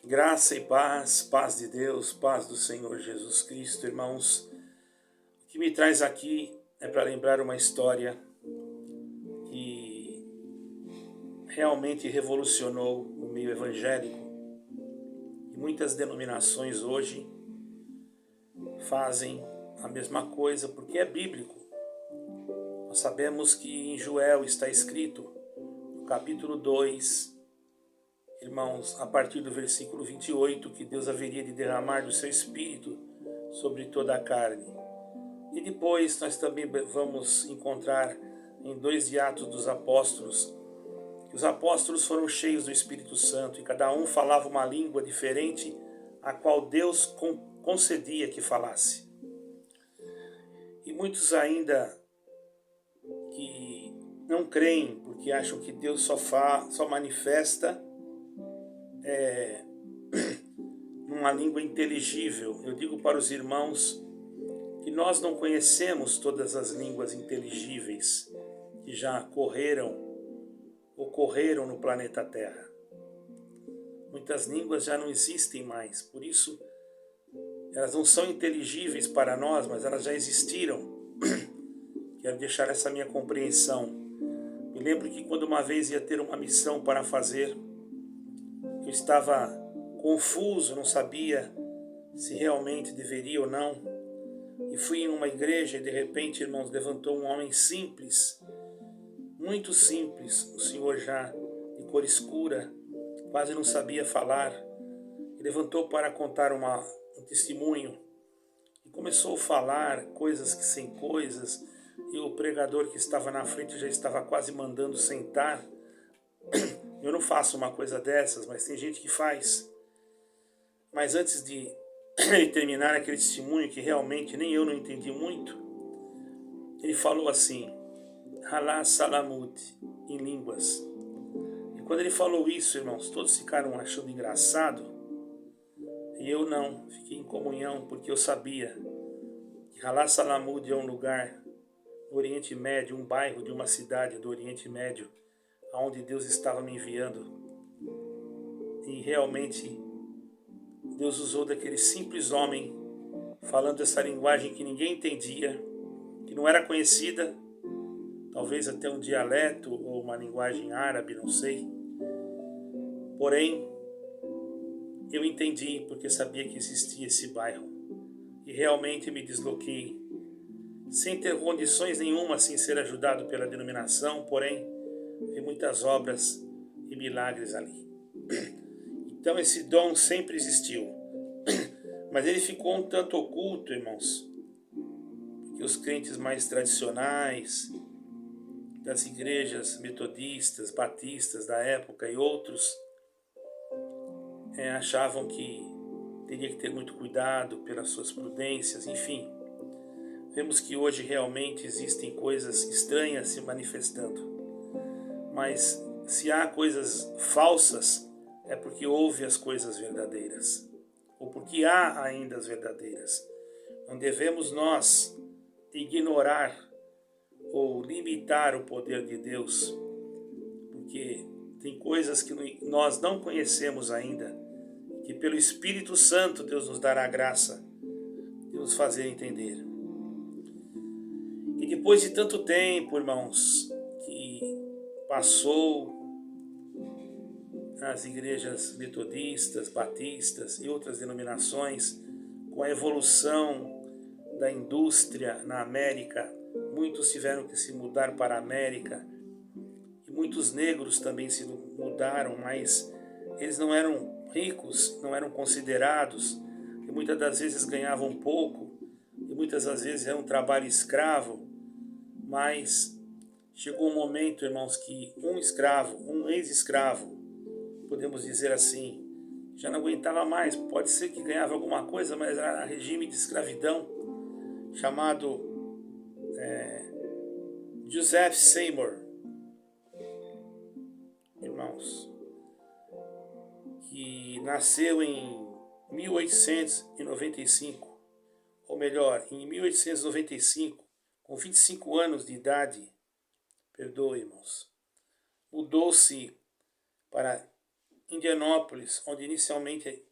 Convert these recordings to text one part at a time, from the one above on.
Graça e paz, paz de Deus, paz do Senhor Jesus Cristo, irmãos. O que me traz aqui é para lembrar uma história que realmente revolucionou o meio evangélico. E muitas denominações hoje fazem a mesma coisa porque é bíblico. Nós sabemos que em Joel está escrito, no capítulo 2, irmãos, a partir do versículo 28, que Deus haveria de derramar do seu Espírito sobre toda a carne. E depois nós também vamos encontrar em 2 de Atos dos Apóstolos, que os apóstolos foram cheios do Espírito Santo e cada um falava uma língua diferente, a qual Deus concedia que falasse. E muitos ainda que não creem, porque acham que Deus só manifesta numa língua inteligível. Eu digo para os irmãos que nós não conhecemos todas as línguas inteligíveis que já ocorreram no planeta Terra. Muitas línguas já não existem mais, por isso elas não são inteligíveis para nós, mas elas já existiram. Quero deixar essa minha compreensão. Me lembro que quando uma vez ia ter uma missão para fazer, eu estava confuso, não sabia se realmente deveria ou não. E fui em uma igreja e de repente, irmãos, levantou um homem simples, muito simples, um senhor já de cor escura, quase não sabia falar. E levantou para contar um testemunho e começou a falar coisas que sem coisas, e o pregador que estava na frente já estava quase mandando sentar. Eu não faço uma coisa dessas, mas tem gente que faz. Mas antes de terminar aquele testemunho, que realmente nem eu não entendi muito, ele falou assim, Halá Salamud, em línguas. E quando ele falou isso, irmãos, todos ficaram achando engraçado, e eu não, fiquei em comunhão, porque eu sabia que Halá Salamud é um lugar no Oriente Médio, um bairro de uma cidade do Oriente Médio, aonde Deus estava me enviando. E realmente Deus usou daquele simples homem, falando essa linguagem que ninguém entendia, que não era conhecida, talvez até um dialeto ou uma linguagem árabe, não sei. Porém, eu entendi porque sabia que existia esse bairro. E realmente me desloquei, sem ter condições nenhuma, sem ser ajudado pela denominação, porém, vi muitas obras e milagres ali. Então esse dom sempre existiu. Mas ele ficou um tanto oculto, irmãos, porque os crentes mais tradicionais, das igrejas metodistas, batistas da época e outros, achavam que teria que ter muito cuidado pelas suas prudências, enfim. Vemos que hoje realmente existem coisas estranhas se manifestando. Mas se há coisas falsas, é porque houve as coisas verdadeiras, ou porque há ainda as verdadeiras. Não devemos nós ignorar ou limitar o poder de Deus, porque tem coisas que nós não conhecemos ainda, que pelo Espírito Santo Deus nos dará a graça de nos fazer entender. E depois de tanto tempo, irmãos, que passou nas igrejas metodistas, batistas e outras denominações, com a evolução da indústria na América, muitos tiveram que se mudar para a América, e muitos negros também se mudaram, mas eles não eram ricos, não eram considerados, e muitas das vezes ganhavam pouco, e muitas das vezes era um trabalho escravo, mas chegou um momento, irmãos, que um ex-escravo, podemos dizer assim, já não aguentava mais. Pode ser que ganhava alguma coisa, mas era regime de escravidão, chamado Joseph Seymour, irmãos, que nasceu em 1895, ou melhor, em 1895, com 25 anos de idade, perdoe, irmãos, mudou-se para Indianópolis, onde inicialmente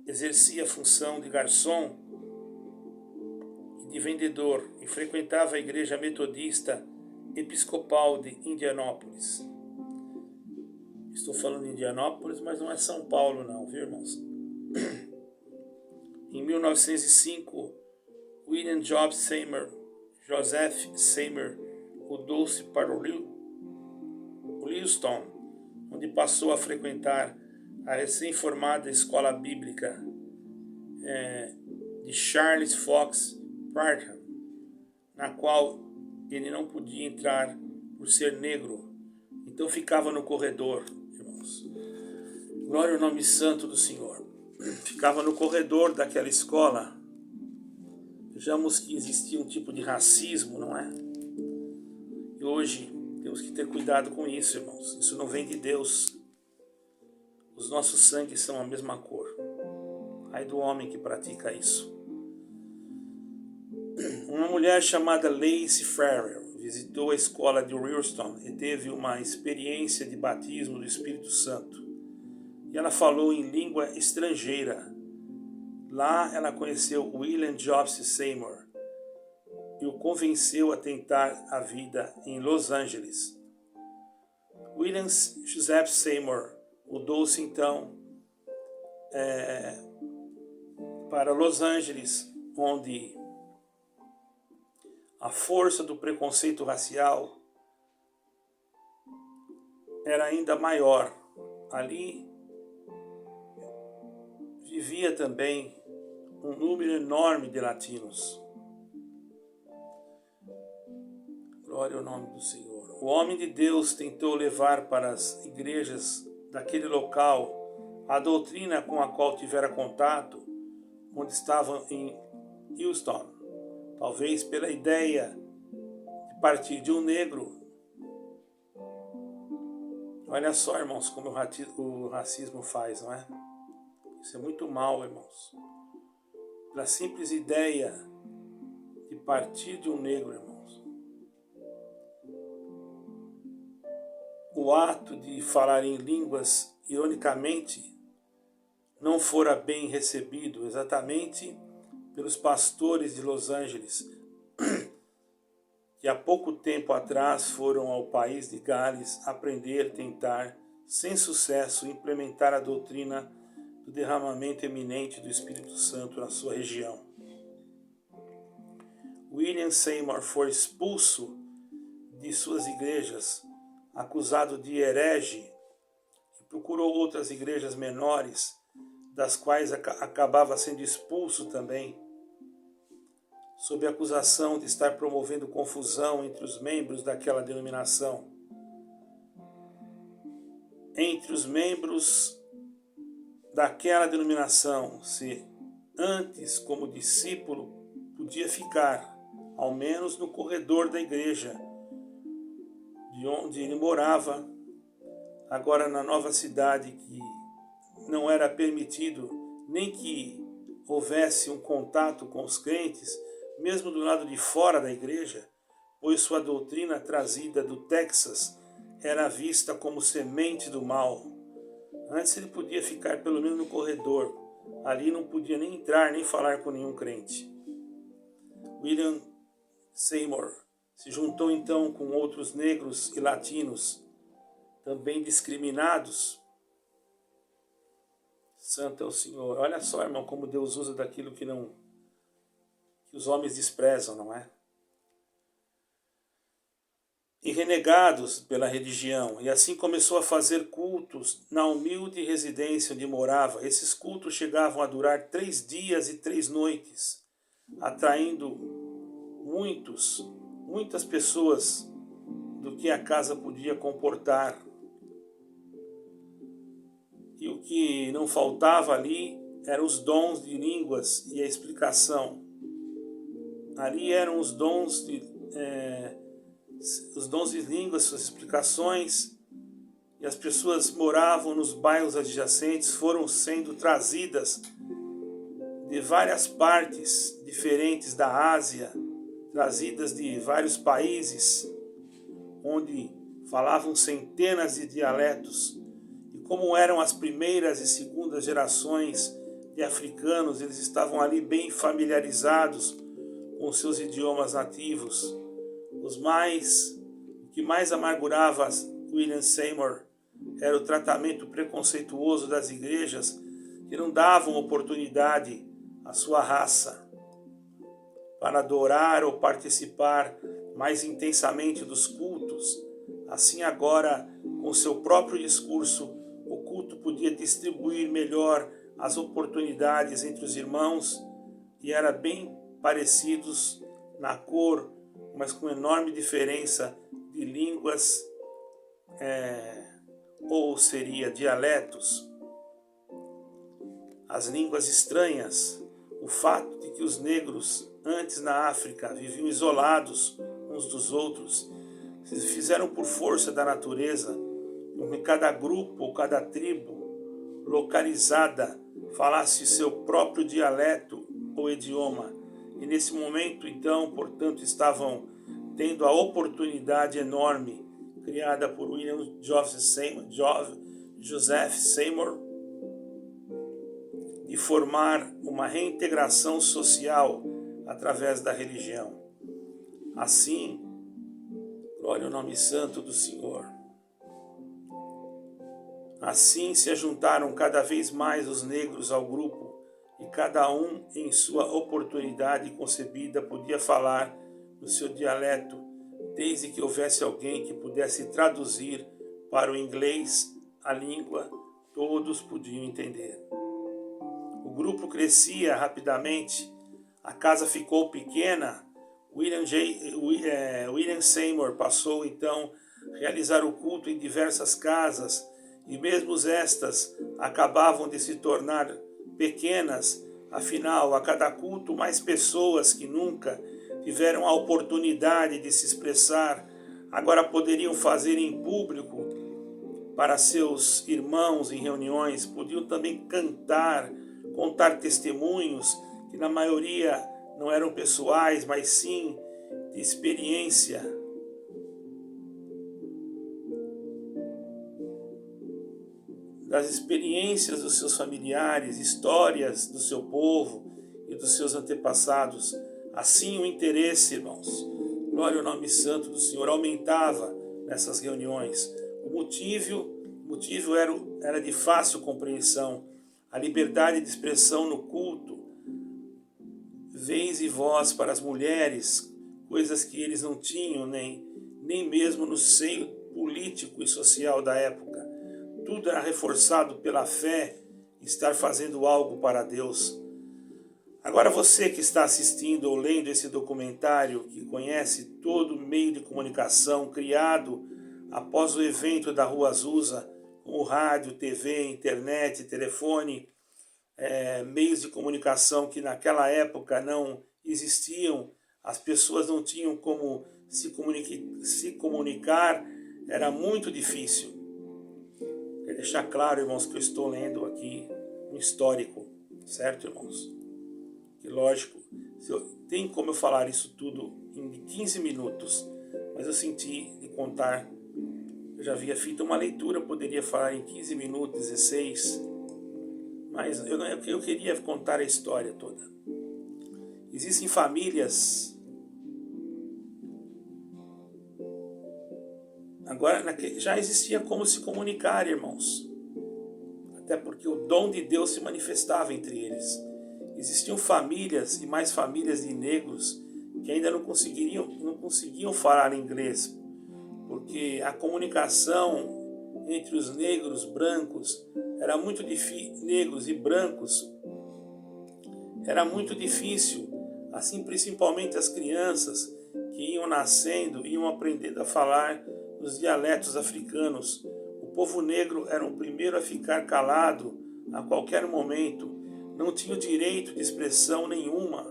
exercia a função de garçom e de vendedor, e frequentava a Igreja Metodista Episcopal de Indianópolis. Estou falando de Indianópolis, mas não é São Paulo não, viu, irmãos? Em 1905, William Joseph Seymour mudou-se para o Lewiston, onde passou a frequentar a recém-formada escola bíblica de Charles Fox Parham, na qual ele não podia entrar por ser negro, então ficava no corredor, irmãos. Glória ao nome santo do Senhor. Ficava no corredor daquela escola. Vejamos que existia um tipo de racismo, não é? E hoje temos que ter cuidado com isso, irmãos. Isso não vem de Deus. Os nossos sangues são a mesma cor. Ai do homem que pratica isso. Uma mulher chamada Lacey Farrell visitou a escola de Lewiston e teve uma experiência de batismo do Espírito Santo. E ela falou em língua estrangeira. Lá ela conheceu William Joseph Seymour e o convenceu a tentar a vida em Los Angeles. William Joseph Seymour mudou-se então para Los Angeles, onde a força do preconceito racial era ainda maior. Ali vivia também um número enorme de latinos. Glória ao nome do Senhor. O homem de Deus tentou levar para as igrejas daquele local a doutrina com a qual tivera contato, onde estavam em Houston, talvez pela ideia de partir de um negro. Olha só, irmãos, como o racismo faz, não é? Isso é muito mal, irmãos. Pela simples ideia de partir de um negro, irmãos. O ato de falar em línguas, ironicamente, não fora bem recebido exatamente pelos pastores de Los Angeles, que há pouco tempo atrás foram ao país de Gales aprender, tentar, sem sucesso, implementar a doutrina do derramamento eminente do Espírito Santo na sua região. William Seymour foi expulso de suas igrejas, acusado de herege, e procurou outras igrejas menores, das quais acabava sendo expulso também, sob a acusação de estar promovendo confusão entre os membros daquela denominação. Entre os membros daquela denominação, se antes, como discípulo, podia ficar, ao menos no corredor da igreja, de onde ele morava, agora na nova cidade, que não era permitido nem que houvesse um contato com os crentes, mesmo do lado de fora da igreja, pois sua doutrina trazida do Texas era vista como semente do mal. Antes ele podia ficar pelo menos no corredor. Ali não podia nem entrar, nem falar com nenhum crente. William Seymour se juntou então com outros negros e latinos, também discriminados. Santo é o Senhor. Olha só, irmão, como Deus usa daquilo que os homens desprezam, não é? E renegados pela religião, e assim começou a fazer cultos na humilde residência onde morava. Esses cultos chegavam a durar 3 dias e 3 noites, atraindo muitas pessoas do que a casa podia comportar. E o que não faltava ali eram os dons de línguas e a explicação. Ali eram os dons de línguas, suas explicações, e as pessoas moravam nos bairros adjacentes, foram sendo trazidas de várias partes diferentes da Ásia, trazidas de vários países, onde falavam centenas de dialetos, e como eram as primeiras e segundas gerações de africanos, eles estavam ali bem familiarizados com seus idiomas nativos. O que mais amargurava William Seymour era o tratamento preconceituoso das igrejas que não davam oportunidade à sua raça para adorar ou participar mais intensamente dos cultos. Assim agora, com seu próprio discurso, o culto podia distribuir melhor as oportunidades entre os irmãos e era bem parecidos na cor, mas com enorme diferença de línguas, ou seria dialetos. As línguas estranhas, o fato de que os negros antes na África viviam isolados uns dos outros, se fizeram por força da natureza, com que cada grupo ou cada tribo localizada falasse seu próprio dialeto ou idioma. E nesse momento, então, portanto, estavam tendo a oportunidade enorme criada por William Joseph Seymour de formar uma reintegração social através da religião. Assim, glória ao nome santo do Senhor. Assim se ajuntaram cada vez mais os negros ao grupo e cada um, em sua oportunidade concebida, podia falar no seu dialeto, desde que houvesse alguém que pudesse traduzir para o inglês a língua, todos podiam entender. O grupo crescia rapidamente, a casa ficou pequena. William Seymour passou então a realizar o culto em diversas casas, e mesmo estas acabavam de se tornar pequenas. Afinal, a cada culto, mais pessoas que nunca tiveram a oportunidade de se expressar agora poderiam fazer em público para seus irmãos em reuniões, podiam também cantar, contar testemunhos que na maioria não eram pessoais, mas sim de experiência. Das experiências dos seus familiares, histórias do seu povo e dos seus antepassados. Assim o interesse, irmãos, glória ao nome santo do Senhor, aumentava nessas reuniões. O motivo era de fácil compreensão, a liberdade de expressão no culto, vez e voz para as mulheres, coisas que eles não tinham nem mesmo no seio político e social da época. Tudo era reforçado pela fé, estar fazendo algo para Deus. Agora você que está assistindo ou lendo esse documentário, que conhece todo o meio de comunicação criado após o evento da Rua Azusa, como rádio, TV, internet, telefone, meios de comunicação que naquela época não existiam, as pessoas não tinham como se comunicar, era muito difícil. Quero deixar claro, irmãos, que eu estou lendo aqui um histórico, certo, irmãos? E lógico, tem como eu falar isso tudo em 15 minutos, mas eu senti de contar, eu já havia feito uma leitura, eu poderia falar em 15 minutos, 16, mas eu queria contar a história toda. Existem famílias. Agora, já existia como se comunicar, irmãos. Até porque o dom de Deus se manifestava entre eles. Existiam famílias e mais famílias de negros que ainda não conseguiam falar inglês. Porque a comunicação entre os negros brancos era muito difícil. Negros e brancos era muito difícil. Assim, principalmente as crianças que iam nascendo, iam aprendendo a falar os dialetos africanos. O povo negro era o primeiro a ficar calado a qualquer momento, não tinha o direito de expressão nenhuma.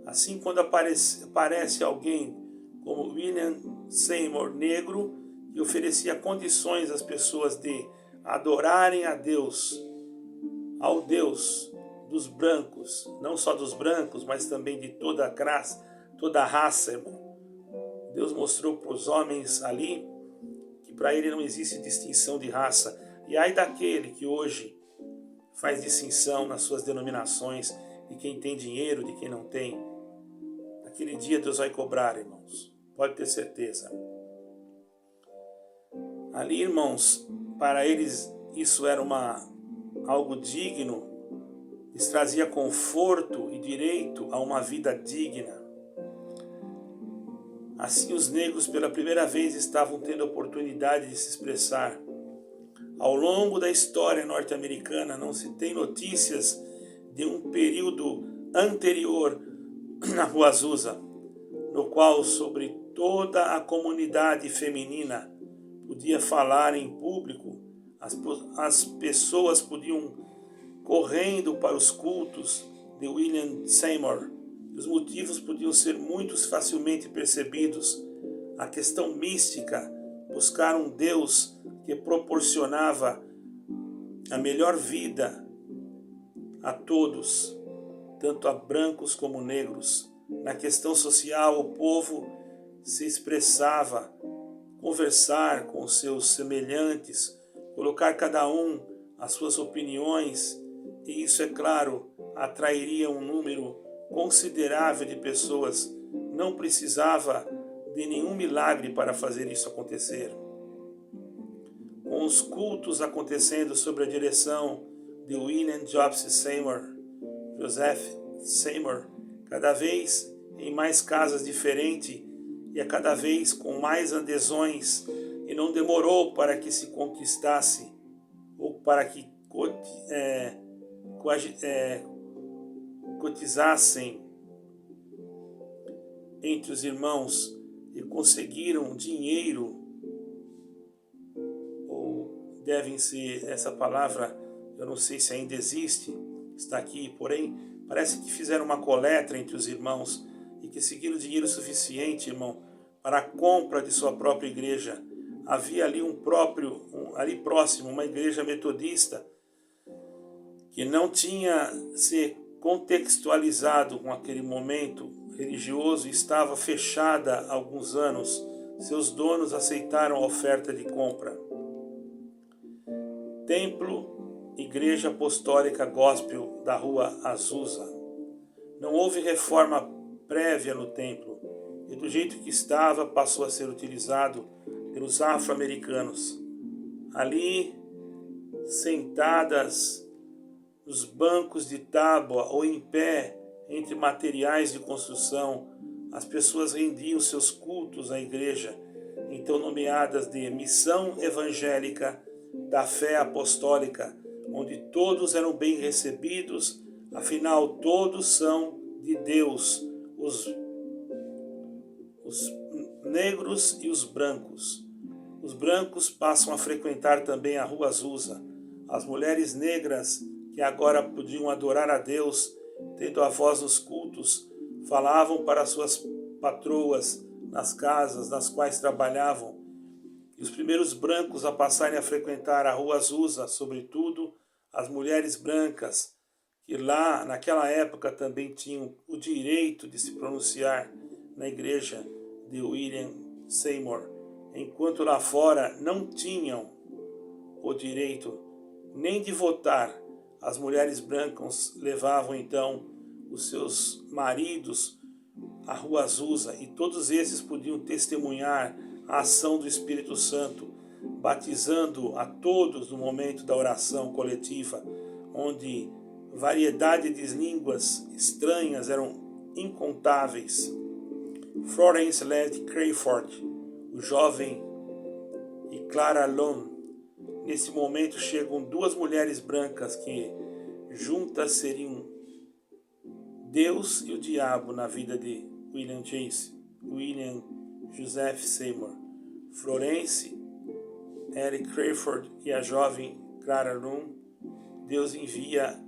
Assim, quando aparece alguém como William Seymour, negro, que oferecia condições às pessoas de adorarem a Deus, ao Deus dos brancos, não só dos brancos, mas também de toda a classe, toda a raça, irmão. Deus mostrou para os homens ali que para ele não existe distinção de raça. E ai daquele que hoje faz distinção nas suas denominações de quem tem dinheiro, de quem não tem. Naquele dia Deus vai cobrar, irmãos. Pode ter certeza. Ali, irmãos, para eles isso era algo digno, lhes trazia conforto e direito a uma vida digna. Assim os negros pela primeira vez estavam tendo a oportunidade de se expressar. Ao longo da história norte-americana não se tem notícias de um período anterior na Rua Azusa, no qual sobre toda a comunidade feminina podia falar em público, as pessoas podiam correndo para os cultos de William Seymour. Os motivos podiam ser muito facilmente percebidos. A questão mística, buscar um Deus que proporcionava a melhor vida a todos, tanto a brancos como negros. Na questão social, o povo se expressava, conversar com os seus semelhantes, colocar cada um as suas opiniões, e isso, é claro, atrairia um número considerável de pessoas. Não precisava de nenhum milagre para fazer isso acontecer. Com os cultos acontecendo sob a direção de William Joseph Seymour, cada vez em mais casas diferentes e a cada vez com mais adesões, e não demorou para que se conquistasse ou para que cotizassem entre os irmãos e conseguiram dinheiro, ou devem ser, essa palavra eu não sei se ainda existe, está aqui, porém parece que fizeram uma coleta entre os irmãos e que conseguiram dinheiro suficiente, irmão, para a compra de sua própria igreja. Havia ali ali próximo, uma igreja metodista que não tinha se contextualizado com aquele momento religioso, estava fechada há alguns anos. Seus donos aceitaram a oferta de compra. Templo, Igreja Apostólica Gospel da Rua Azusa. Não houve reforma prévia no templo, e do jeito que estava passou a ser utilizado pelos afro-americanos. Ali, sentadas nos bancos de tábua ou em pé entre materiais de construção, as pessoas rendiam seus cultos à igreja, então nomeadas de Missão Evangélica da Fé Apostólica, onde todos eram bem recebidos, afinal todos são de Deus, os negros e os brancos. Os brancos passam a frequentar também a Rua Azusa. As mulheres negras, que agora podiam adorar a Deus, tendo a voz nos cultos, falavam para suas patroas nas casas nas quais trabalhavam. E os primeiros brancos a passarem a frequentar a Rua Azusa, sobretudo as mulheres brancas, que lá naquela época também tinham o direito de se pronunciar na igreja de William Seymour, enquanto lá fora não tinham o direito nem de votar. As mulheres brancas levavam então os seus maridos à Rua Azusa, e todos esses podiam testemunhar a ação do Espírito Santo, batizando a todos no momento da oração coletiva, onde variedade de línguas estranhas eram incontáveis. Florence Led Crayford, o jovem, e Clara Lone. Nesse momento chegam duas mulheres brancas que juntas seriam Deus e o diabo na vida de William Joseph Seymour. Florence Eric Crayford e a jovem Clara Lune. Deus envia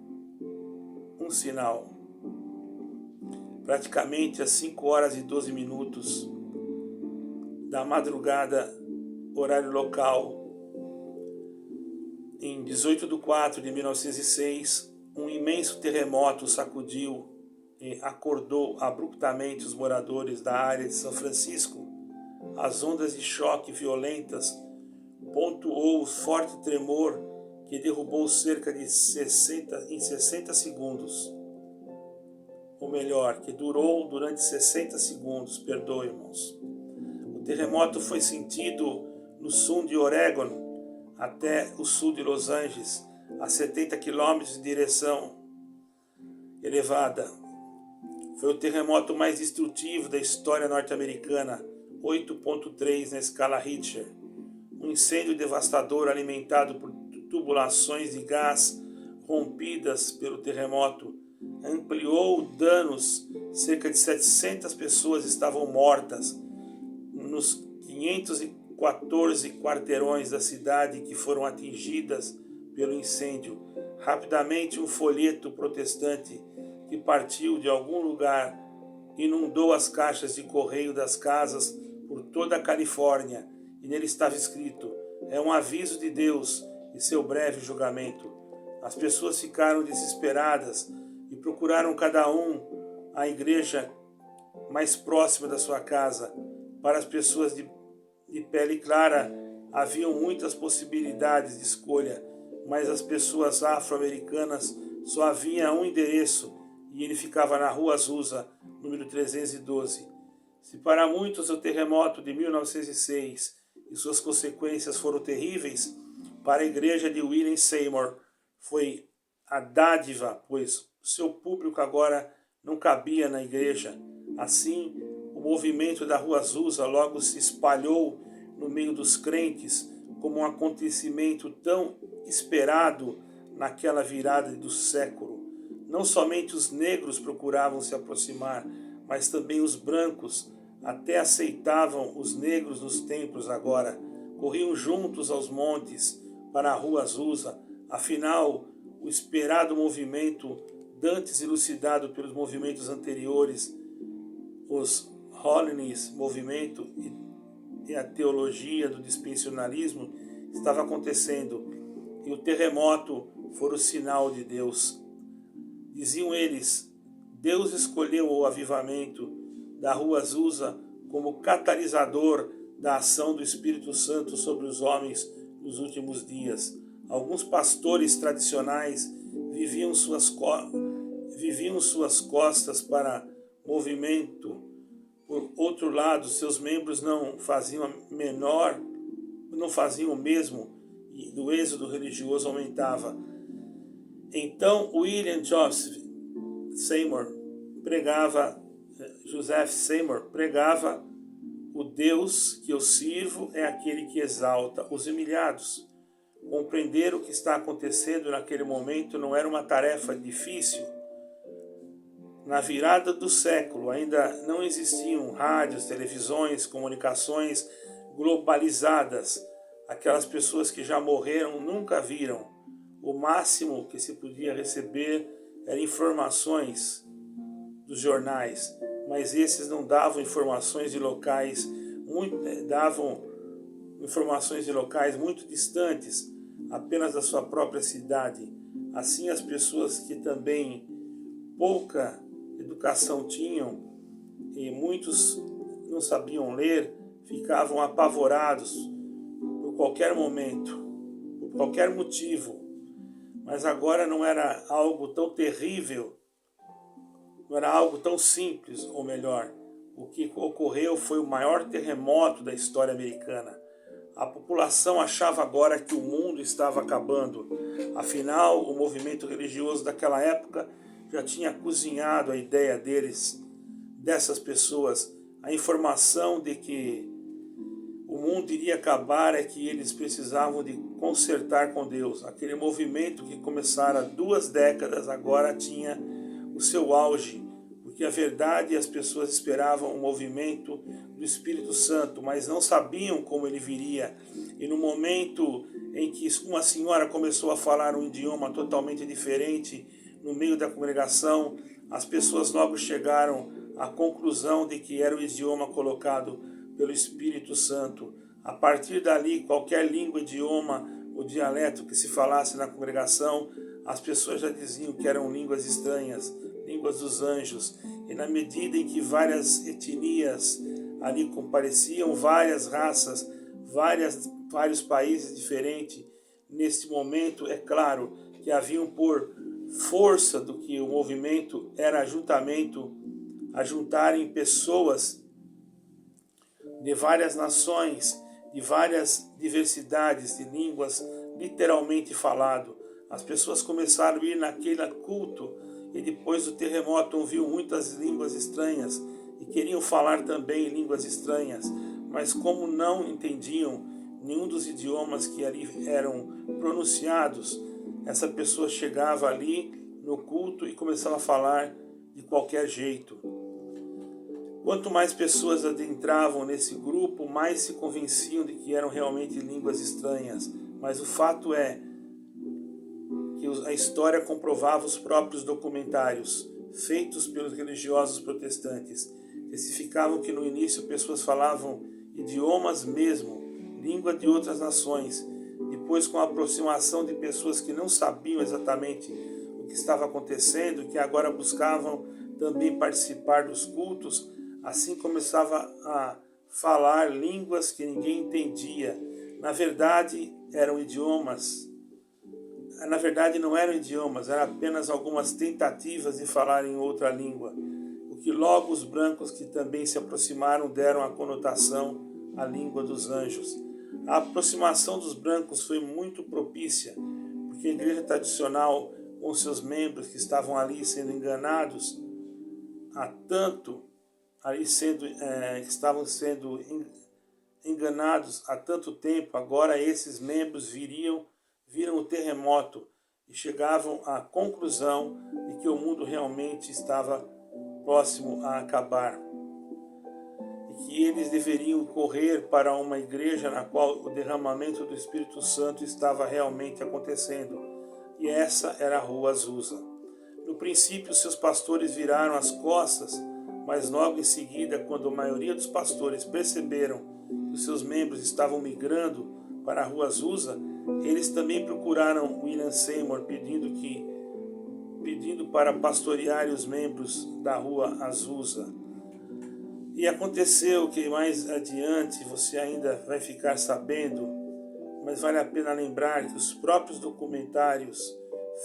um sinal. Praticamente às 5h12 da madrugada, horário local, em 18/4/1906, um imenso terremoto sacudiu e acordou abruptamente os moradores da área de São Francisco. As ondas de choque violentas pontuou o forte tremor que derrubou cerca de 60 segundos. Ou melhor, que durou durante 60 segundos, perdoe, irmãos. O terremoto foi sentido no sul de Oregon até o sul de Los Angeles, a 70 quilômetros de direção elevada. Foi o terremoto mais destrutivo da história norte-americana, 8.3 na escala Richter. Um incêndio devastador alimentado por tubulações de gás rompidas pelo terremoto ampliou danos. Cerca de 700 pessoas estavam mortas nos 514 quarteirões da cidade que foram atingidas pelo incêndio. Rapidamente, um folheto protestante que partiu de algum lugar inundou as caixas de correio das casas por toda a Califórnia, e nele estava escrito: é um aviso de Deus e seu breve julgamento. As pessoas ficaram desesperadas e procuraram cada um a igreja mais próxima da sua casa. Para as pessoas de pele clara, haviam muitas possibilidades de escolha, mas as pessoas afro-americanas só havia um endereço, e ele ficava na Rua Azusa, número 312. Se para muitos o terremoto de 1906 e suas consequências foram terríveis, para a igreja de William Seymour foi a dádiva, pois seu público agora não cabia na igreja. Assim, o movimento da Rua Azusa logo se espalhou no meio dos crentes como um acontecimento tão esperado naquela virada do século. Não somente os negros procuravam se aproximar, mas também os brancos até aceitavam os negros nos templos agora. Corriam juntos aos montes para a Rua Azusa. Afinal, o esperado movimento, dantes elucidado pelos movimentos anteriores, os Hollinis movimento e a teologia do dispensacionalismo, estava acontecendo, e o terremoto foi o sinal de Deus. Diziam eles: Deus escolheu o avivamento da Rua Azusa como catalisador da ação do Espírito Santo sobre os homens nos últimos dias. Alguns pastores tradicionais viviam suas costas para movimento. Por outro lado, seus membros não faziam o mesmo, e o êxodo religioso aumentava. Então William Joseph Seymour pregava o Deus que eu sirvo é aquele que exalta os humilhados. Compreender o que está acontecendo naquele momento não era uma tarefa difícil. Na virada do século ainda não existiam rádios, televisões, comunicações globalizadas. Aquelas pessoas que já morreram nunca viram. O máximo que se podia receber eram informações dos jornais, mas esses não davam informações de locais muito distantes, apenas da sua própria cidade. Assim, as pessoas que também pouca educação tinham e muitos não sabiam ler, ficavam apavorados por qualquer momento, por qualquer motivo. Mas agora não era algo tão terrível, não era algo tão simples, ou melhor, o que ocorreu foi o maior terremoto da história americana. A população achava agora que o mundo estava acabando. Afinal, o movimento religioso daquela época já tinha cozinhado a ideia dessas pessoas. A informação de que o mundo iria acabar é que eles precisavam de consertar com Deus. Aquele movimento que começara 2 décadas agora tinha o seu auge, porque a verdade as pessoas esperavam um movimento do Espírito Santo, mas não sabiam como ele viria. E no momento em que uma senhora começou a falar um idioma totalmente diferente no meio da congregação, as pessoas logo chegaram à conclusão de que era o idioma colocado pelo Espírito Santo. A partir dali, qualquer língua, idioma ou dialeto que se falasse na congregação, as pessoas já diziam que eram línguas estranhas, línguas dos anjos. E na medida em que várias etnias ali compareciam, várias raças, vários países diferentes, nesse momento, é claro que haviam por força do que o movimento era a juntarem pessoas de várias nações, de várias diversidades de línguas, literalmente falado. As pessoas começaram a ir naquele culto e depois do terremoto ouviu muitas línguas estranhas e queriam falar também línguas estranhas, mas como não entendiam nenhum dos idiomas que ali eram pronunciados, essa pessoa chegava ali no culto e começava a falar de qualquer jeito. Quanto mais pessoas adentravam nesse grupo, mais se convenciam de que eram realmente línguas estranhas. Mas o fato é que a história comprovava os próprios documentários feitos pelos religiosos protestantes. Testificavam que no início pessoas falavam idiomas mesmo, língua de outras nações. Depois, com a aproximação de pessoas que não sabiam exatamente o que estava acontecendo, que agora buscavam também participar dos cultos, assim começava a falar línguas que ninguém entendia. Na verdade, eram idiomas. Na verdade, não eram idiomas, eram apenas algumas tentativas de falar em outra língua. O que logo os brancos que também se aproximaram deram a conotação à língua dos anjos. A aproximação dos brancos foi muito propícia, porque a igreja tradicional, com seus membros que estavam ali sendo enganados, estavam sendo enganados há tanto tempo, agora esses membros viram o terremoto e chegavam à conclusão de que o mundo realmente estava próximo a acabar. E que eles deveriam correr para uma igreja na qual o derramamento do Espírito Santo estava realmente acontecendo. E essa era a Rua Azusa. No princípio, seus pastores viraram as costas, mas logo em seguida, quando a maioria dos pastores perceberam que os seus membros estavam migrando para a Rua Azusa, eles também procuraram William Seymour pedindo para pastorear os membros da Rua Azusa. E aconteceu que mais adiante você ainda vai ficar sabendo, mas vale a pena lembrar que os próprios documentários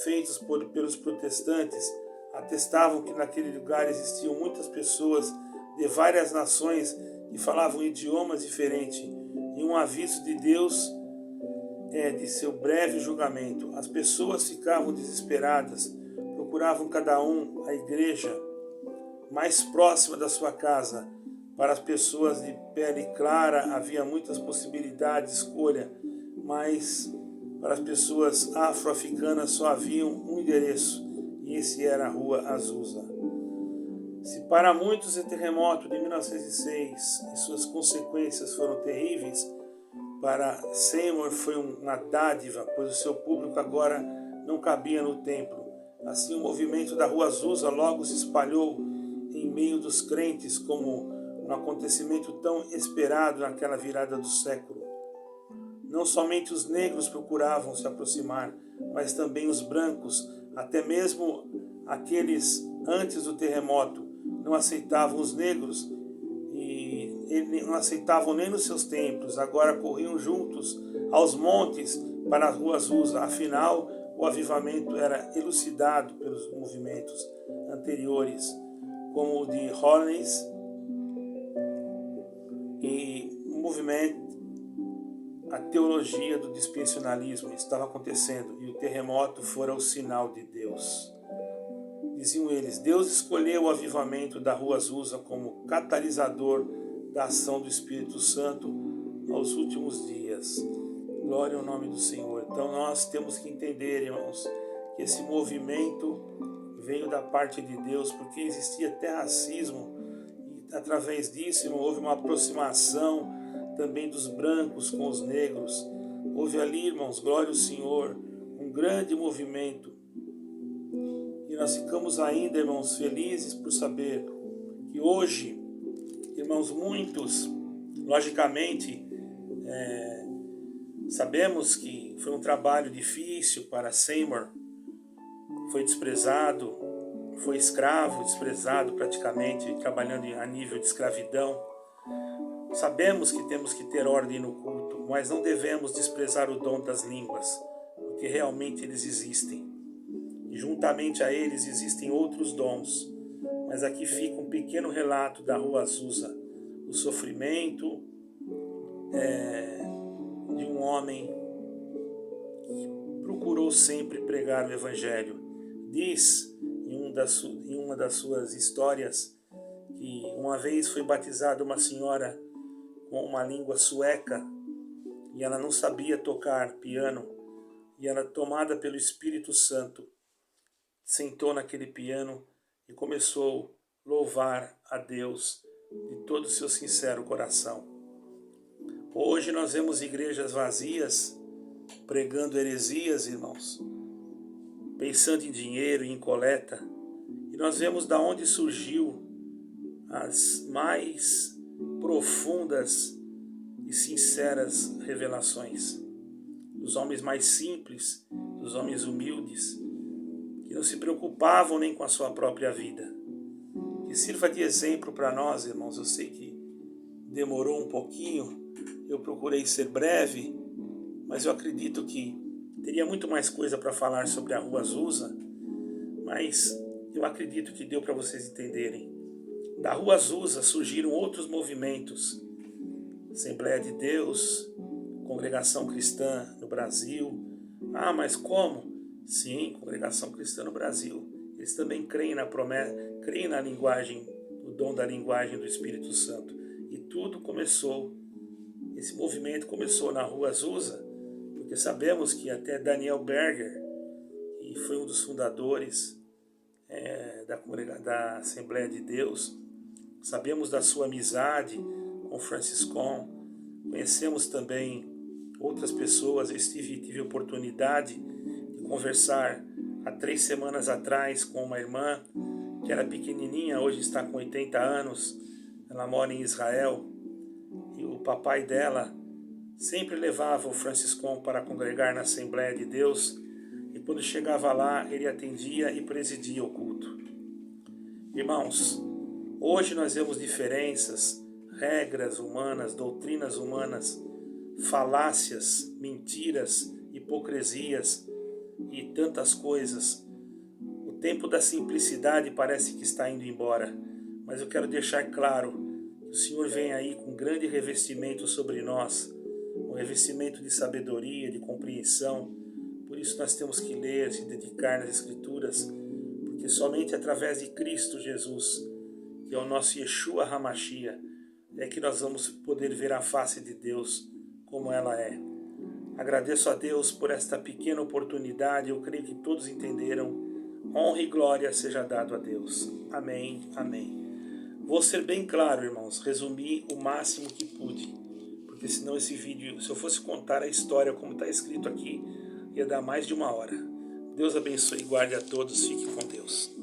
feitos pelos protestantes atestavam que naquele lugar existiam muitas pessoas de várias nações que falavam idiomas diferentes, e um aviso de Deus de seu breve julgamento. As pessoas ficavam desesperadas, procuravam cada um a igreja mais próxima da sua casa. Para as pessoas de pele clara havia muitas possibilidades de escolha, mas para as pessoas afro-africanas só havia um endereço, e esse era a Rua Azusa. Se para muitos o terremoto de 1906 e suas consequências foram terríveis, para Seymour foi uma dádiva, pois o seu público agora não cabia no templo. Assim, o movimento da Rua Azusa logo se espalhou em meio dos crentes como um acontecimento tão esperado naquela virada do século. Não somente os negros procuravam se aproximar, mas também os brancos, até mesmo aqueles antes do terremoto, não aceitavam os negros e não aceitavam nem nos seus templos. Agora corriam juntos aos montes para a Rua Azusa. Afinal, o avivamento era elucidado pelos movimentos anteriores, como o de Hollins e o movimento. A teologia do dispensacionalismo estava acontecendo e o terremoto fora o sinal de Deus. Diziam eles, Deus escolheu o avivamento da Rua Azusa como catalisador da ação do Espírito Santo aos últimos dias. Glória ao nome do Senhor. Então nós temos que entender, irmãos, que esse movimento veio da parte de Deus, porque existia até racismo e através disso, irmão, houve uma aproximação também dos brancos com os negros. Houve ali, irmãos, glória ao Senhor, um grande movimento. E nós ficamos ainda, irmãos, felizes por saber que hoje, irmãos, muitos, logicamente, sabemos que foi um trabalho difícil para Seymour, foi desprezado, foi escravo, desprezado praticamente, trabalhando a nível de escravidão. Sabemos que temos que ter ordem no culto, mas não devemos desprezar o dom das línguas. porque realmente eles existem. E juntamente a eles existem outros dons. Mas aqui fica um pequeno relato da Rua Azusa, o sofrimento de um homem que procurou sempre pregar o Evangelho. Diz em uma das suas histórias que uma vez foi batizada uma senhora com uma língua sueca e ela não sabia tocar piano, e ela, tomada pelo Espírito Santo, sentou naquele piano e começou a louvar a Deus de todo o seu sincero coração. Hoje nós vemos igrejas vazias, pregando heresias, irmãos, pensando em dinheiro e em coleta, e nós vemos da onde surgiu as mais profundas e sinceras revelações. Dos homens mais simples, dos homens humildes, que não se preocupavam nem com a sua própria vida. Que sirva de exemplo para nós, irmãos. Eu sei que demorou um pouquinho, eu procurei ser breve, mas eu acredito que teria muito mais coisa para falar sobre a Rua Azusa, mas eu acredito que deu para vocês entenderem. Da Rua Azusa surgiram outros movimentos, Assembleia de Deus, Congregação Cristã no Brasil. Ah, mas como? Sim, Congregação Cristã no Brasil. Eles também creem na promessa, creem na linguagem, no dom da linguagem do Espírito Santo. E tudo começou, esse movimento começou na Rua Azusa, porque sabemos que até Daniel Berger, que foi um dos fundadores da Assembleia de Deus, sabemos da sua amizade com Franciscon, conhecemos também outras pessoas. Eu tive a oportunidade de conversar há 3 semanas atrás com uma irmã que era pequenininha, hoje está com 80 anos, ela mora em Israel, e o papai dela sempre levava o Franciscon para congregar na Assembleia de Deus, e quando chegava lá, ele atendia e presidia o culto. Irmãos, hoje nós vemos diferenças, regras humanas, doutrinas humanas, falácias, mentiras, hipocrisias e tantas coisas. O tempo da simplicidade parece que está indo embora, mas eu quero deixar claro que o Senhor vem aí com grande revestimento sobre nós, um revestimento de sabedoria, de compreensão. Por isso nós temos que ler, se dedicar nas Escrituras, porque somente através de Cristo Jesus, que é o nosso Yeshua HaMashiach, é que nós vamos poder ver a face de Deus como ela é. Agradeço a Deus por esta pequena oportunidade, eu creio que todos entenderam. Honra e glória seja dado a Deus. Amém, amém. Vou ser bem claro, irmãos, resumi o máximo que pude, porque senão esse vídeo, se eu fosse contar a história como está escrito aqui, ia dar mais de 1 hora. Deus abençoe e guarde a todos, fique com Deus.